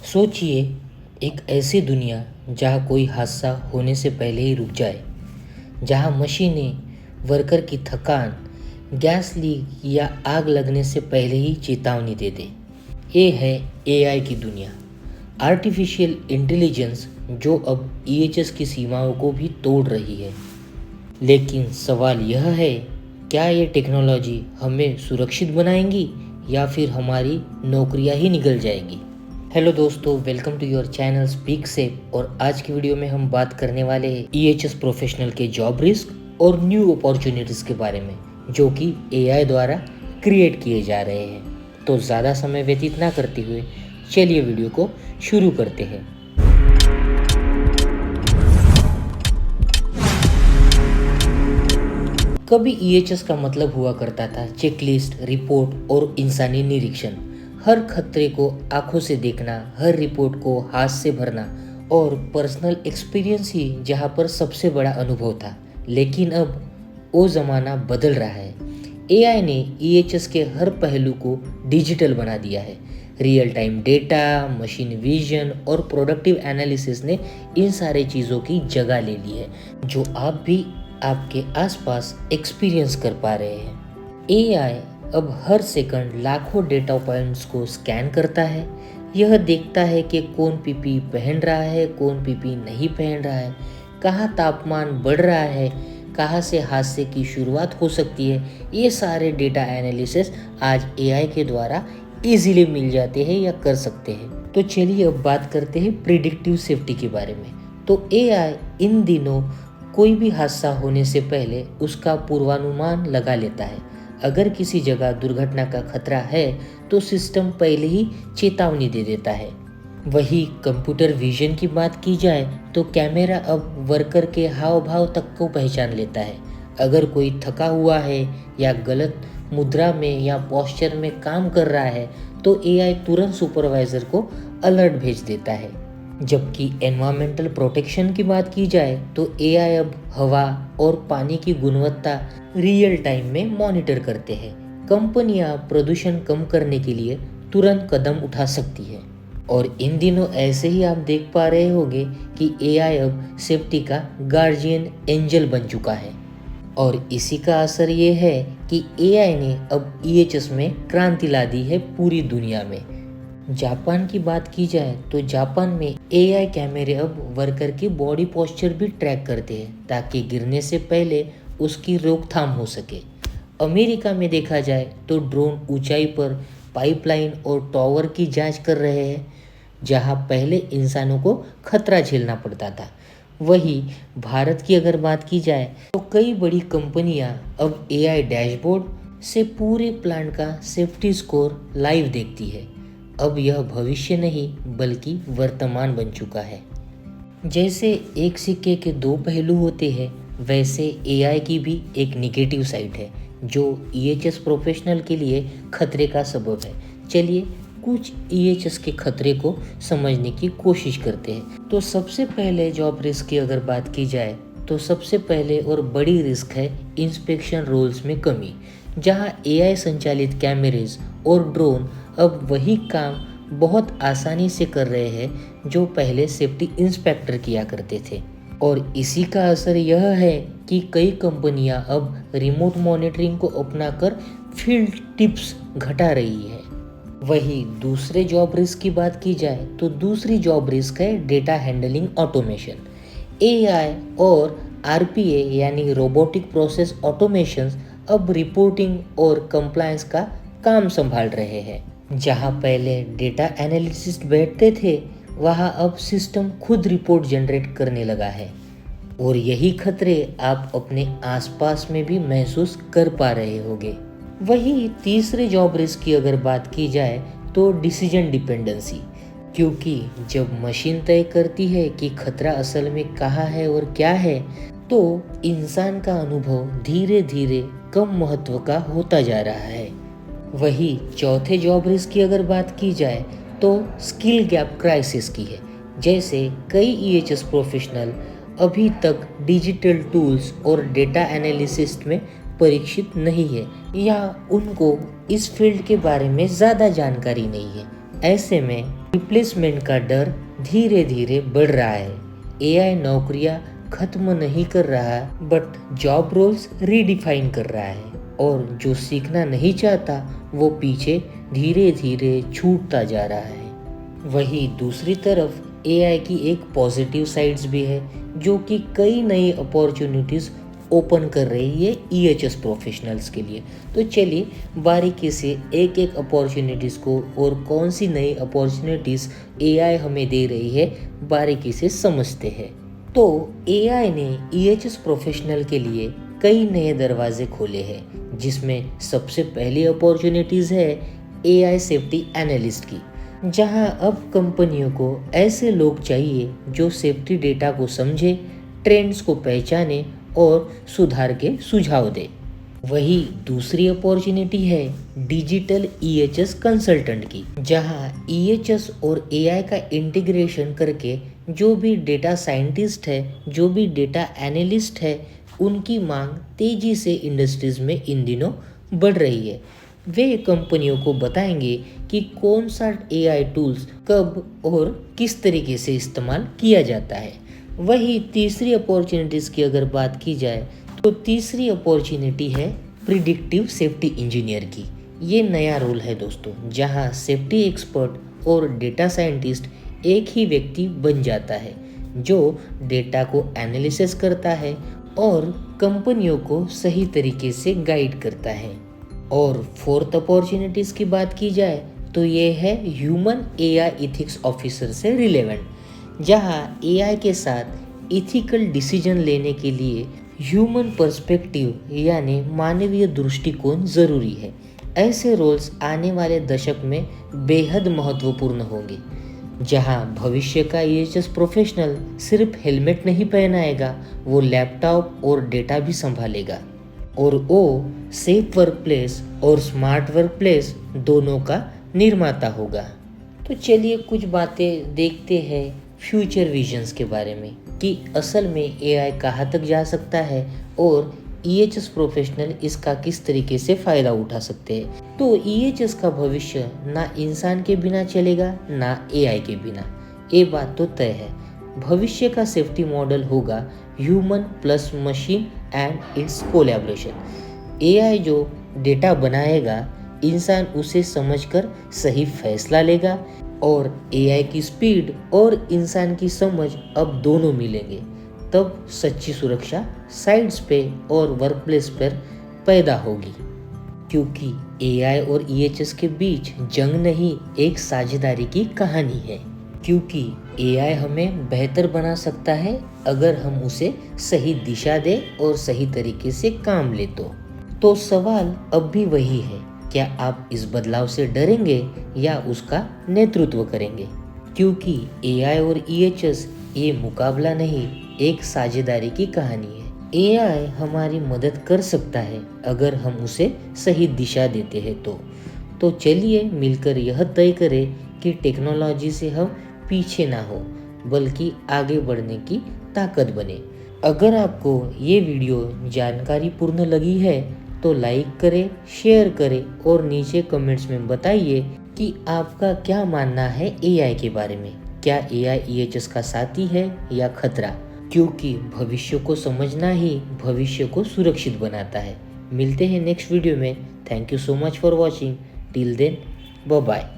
सोचिए, एक ऐसी दुनिया जहाँ कोई हादसा होने से पहले ही रुक जाए, जहाँ मशीनें वर्कर की थकान, गैस लीक या आग लगने से पहले ही चेतावनी दे दे। ये है एआई की दुनिया, आर्टिफिशियल इंटेलिजेंस, जो अब ईएचएस की सीमाओं को भी तोड़ रही है। लेकिन सवाल यह है, क्या ये टेक्नोलॉजी हमें सुरक्षित बनाएंगी या फिर हमारी नौकरियां ही निकल जाएंगी। हेलो दोस्तों, welcome to your channel speak safe. और आज की वीडियो में हम बात करने वाले हैं ईएचएस प्रोफेशनल के जॉब रिस्क और न्यू अपॉर्चुनिटीज़ के बारे में, जो कि एआई द्वारा क्रिएट किए जा रहे हैं। तो ज़्यादा समय व्यतीत ना करते हुए चलिए वीडियो को शुरू करते हैं। कभी ईएचएस का मतलब हुआ करता था चेकलिस्ट, रिपोर्ट और इंसानी निरीक्षण। हर खतरे को आंखों से देखना, हर रिपोर्ट को हाथ से भरना और पर्सनल एक्सपीरियंस ही जहां पर सबसे बड़ा अनुभव था। लेकिन अब वो ज़माना बदल रहा है। एआई ने ईएचएस के हर पहलू को डिजिटल बना दिया है। Real time data, machine vision और प्रोडक्टिव एनालिसिस ने इन सारे चीज़ों की जगह ले ली है, जो आप भी आपके आसपास एक्सपीरियंस कर पा रहे हैं। एआई अब हर सेकंड लाखों डेटा पॉइंट्स को स्कैन करता है। यह देखता है कि कौन पीपी पहन रहा है, कौन पीपी नहीं पहन रहा है, कहाँ तापमान बढ़ रहा है, कहाँ से हादसे की शुरुआत हो सकती है। ये सारे डेटा एनालिसिस आज एआई के द्वारा इजीली मिल जाते हैं या कर सकते हैं। तो चलिए अब बात करते हैं प्रिडिक्टिव सेफ्टी के बारे में। तो एआई इन दिनों कोई भी हादसा होने से पहले उसका पूर्वानुमान लगा लेता है। अगर किसी जगह दुर्घटना का खतरा है तो सिस्टम पहले ही चेतावनी दे देता है। वही कंप्यूटर विजन की बात की जाए तो कैमरा अब वर्कर के हाव भाव तक को पहचान लेता है। अगर कोई थका हुआ है या गलत मुद्रा में या पोस्चर में काम कर रहा है तो एआई तुरंत सुपरवाइजर को अलर्ट भेज देता है। जबकि एनवायरमेंटल प्रोटेक्शन की बात की जाए तो एआई अब हवा और पानी की गुणवत्ता रियल टाइम में मॉनिटर करते हैं। कंपनियां प्रदूषण कम करने के लिए तुरंत कदम उठा सकती है। और इन दिनों ऐसे ही आप देख पा रहे होंगे कि एआई अब सेफ्टी का गार्जियन एंजल बन चुका है। और इसी का असर ये है कि एआई ने अब ईएचएस में क्रांति ला दी है पूरी दुनिया में। जापान की बात की जाए तो जापान में एआई कैमरे अब वर्कर की बॉडी पोस्चर भी ट्रैक करते हैं ताकि गिरने से पहले उसकी रोकथाम हो सके। अमेरिका में देखा जाए तो ड्रोन ऊंचाई पर पाइपलाइन और टावर की जांच कर रहे हैं, जहां पहले इंसानों को खतरा झेलना पड़ता था। वहीं भारत की अगर बात की जाए तो कई बड़ी कंपनियां अब एआई डैशबोर्ड से पूरे प्लांट का सेफ्टी स्कोर लाइव देखती है। अब यह भविष्य नहीं बल्कि वर्तमान बन चुका है। जैसे एक सिक्के के दो पहलू होते हैं, वैसे एआई की भी एक निगेटिव साइड है जो ईएचएस प्रोफेशनल के लिए खतरे का सबब है। चलिए कुछ ईएचएस के खतरे को समझने की कोशिश करते हैं। तो सबसे पहले जॉब रिस्क की अगर बात की जाए तो सबसे पहले और बड़ी रिस्क है इंस्पेक्शन रोल्स में कमी, जहां एआई संचालित कैमरेज और ड्रोन अब वही काम बहुत आसानी से कर रहे हैं जो पहले सेफ्टी इंस्पेक्टर किया करते थे। और इसी का असर यह है कि कई कंपनियां अब रिमोट मॉनिटरिंग को अपनाकर फील्ड टिप्स घटा रही है। वही दूसरे जॉब रिस्क की बात की जाए तो दूसरी जॉब रिस्क है डेटा हैंडलिंग ऑटोमेशन। एआई और आरपीए यानी रोबोटिक प्रोसेस ऑटोमेशन अब रिपोर्टिंग और कंप्लायंस का काम संभाल रहे हैं। जहां पहले डेटा एनालिसिस्ट बैठते थे, वहां अब सिस्टम खुद रिपोर्ट जनरेट करने लगा है। और यही खतरे आप अपने आसपास में भी महसूस कर पा रहे होंगे। वही तीसरे जॉब रिस्क की अगर बात की जाए तो डिसीजन डिपेंडेंसी, क्योंकि जब मशीन तय करती है कि खतरा असल में कहाँ है और क्या है, तो इंसान का अनुभव धीरे धीरे कम महत्व का होता जा रहा है। वही चौथे जॉब रिस्क की अगर बात की जाए तो स्किल गैप क्राइसिस की है। जैसे कई ईएचएस प्रोफेशनल अभी तक डिजिटल टूल्स और डेटा एनालिसिस में परीक्षित नहीं है, या उनको इस फील्ड के बारे में ज़्यादा जानकारी नहीं है, ऐसे में रिप्लेसमेंट का डर धीरे धीरे बढ़ रहा है। एआई नौकरियां खत्म नहीं कर रहा बट जॉब रोल्स रीडिफाइन कर रहा है, और जो सीखना नहीं चाहता वो पीछे धीरे धीरे छूटता जा रहा है। वहीं दूसरी तरफ एआई की एक पॉजिटिव साइड्स भी है, जो कि कई नई अपॉर्चुनिटीज़ ओपन कर रही है ईएचएस प्रोफेशनल्स के लिए। तो चलिए बारीकी से एक एक अपॉर्चुनिटीज़ को और कौन सी नई अपॉर्चुनिटीज़ एआई हमें दे रही है बारीकी से समझते हैं। तो एआई ने ईएचएस प्रोफेशनल के लिए कई नए दरवाजे खोले हैं, जिसमें सबसे पहली अपॉर्चुनिटीज़ है एआई सेफ्टी एनालिस्ट की, जहां अब कंपनियों को ऐसे लोग चाहिए जो सेफ्टी डेटा को समझे, ट्रेंड्स को पहचाने और सुधार के सुझाव दे। वही दूसरी अपॉर्चुनिटी है डिजिटल ईएचएस कंसल्टेंट की, जहां ईएचएस और एआई का इंटीग्रेशन करके जो भी डेटा साइंटिस्ट है, जो भी डेटा एनालिस्ट है, उनकी मांग तेजी से इंडस्ट्रीज में इन दिनों बढ़ रही है। वे कंपनियों को बताएंगे कि कौन सा एआई टूल्स कब और किस तरीके से इस्तेमाल किया जाता है। वही तीसरी अपॉर्चुनिटीज़ की अगर बात की जाए तो तीसरी अपॉर्चुनिटी है प्रिडिक्टिव सेफ्टी इंजीनियर की। ये नया रोल है दोस्तों, जहां सेफ्टी एक्सपर्ट और डेटा साइंटिस्ट एक ही व्यक्ति बन जाता है, जो डेटा को एनालिसिस करता है और कंपनियों को सही तरीके से गाइड करता है। और फोर्थ अपॉर्चुनिटीज़ की बात की जाए तो ये है ह्यूमन एआई इथिक्स ऑफिसर से रिलेवेंट, जहां एआई के साथ इथिकल डिसीजन लेने के लिए ह्यूमन पर्सपेक्टिव यानी मानवीय दृष्टिकोण ज़रूरी है। ऐसे रोल्स आने वाले दशक में बेहद महत्वपूर्ण होंगे, जहां भविष्य का ईएचएस प्रोफेशनल सिर्फ हेलमेट नहीं पहनाएगा, वो लैपटॉप और डेटा भी संभालेगा, और वो सेफ वर्कप्लेस और स्मार्ट वर्कप्लेस दोनों का निर्माता होगा। तो चलिए कुछ बातें देखते हैं फ्यूचर विजन्स के बारे में, कि असल में एआई कहाँ तक जा सकता है और ईएचएस प्रोफेशनल इसका किस तरीके से फ़ायदा उठा सकते हैं। तो ईएचएस का भविष्य ना इंसान के बिना चलेगा ना एआई के बिना, ये बात तो तय है। भविष्य का सेफ्टी मॉडल होगा human plus machine and it's collaboration. AI जो डेटा बनाएगा, इंसान उसे समझकर सही फैसला लेगा, और एआई की स्पीड और इंसान की समझ अब दोनों मिलेंगे, तब सच्ची सुरक्षा साइट्स पे और वर्कप्लेस पर पैदा होगी। क्योंकि एआई और ईएचएस के बीच जंग नहीं, एक साझेदारी की कहानी है। क्योंकि एआई हमें बेहतर बना सकता है अगर हम उसे सही दिशा दें और सही तरीके से काम ले तो सवाल अब भी वही है, क्या आप इस बदलाव से डरेंगे या उसका नेतृत्व करेंगे? क्योंकि एआई और ईएचएस ये मुकाबला नहीं, एक साझेदारी की कहानी है। एआई हमारी मदद कर सकता है अगर हम उसे सही दिशा देते हैं तो चलिए मिलकर यह तय करें कि टेक्नोलॉजी से हम पीछे ना हो, बल्कि आगे बढ़ने की ताकत बने। अगर आपको ये वीडियो जानकारीपूर्ण लगी है तो लाइक करें, शेयर करें और नीचे कमेंट्स में बताइए कि आपका क्या मानना है एआई के बारे में। क्या एआई ईएचएस का साथी है या खतरा? क्योंकि भविष्य को समझना ही भविष्य को सुरक्षित बनाता है। मिलते हैं नेक्स्ट वीडियो में। Thank you so much for watching. Till then, bye bye.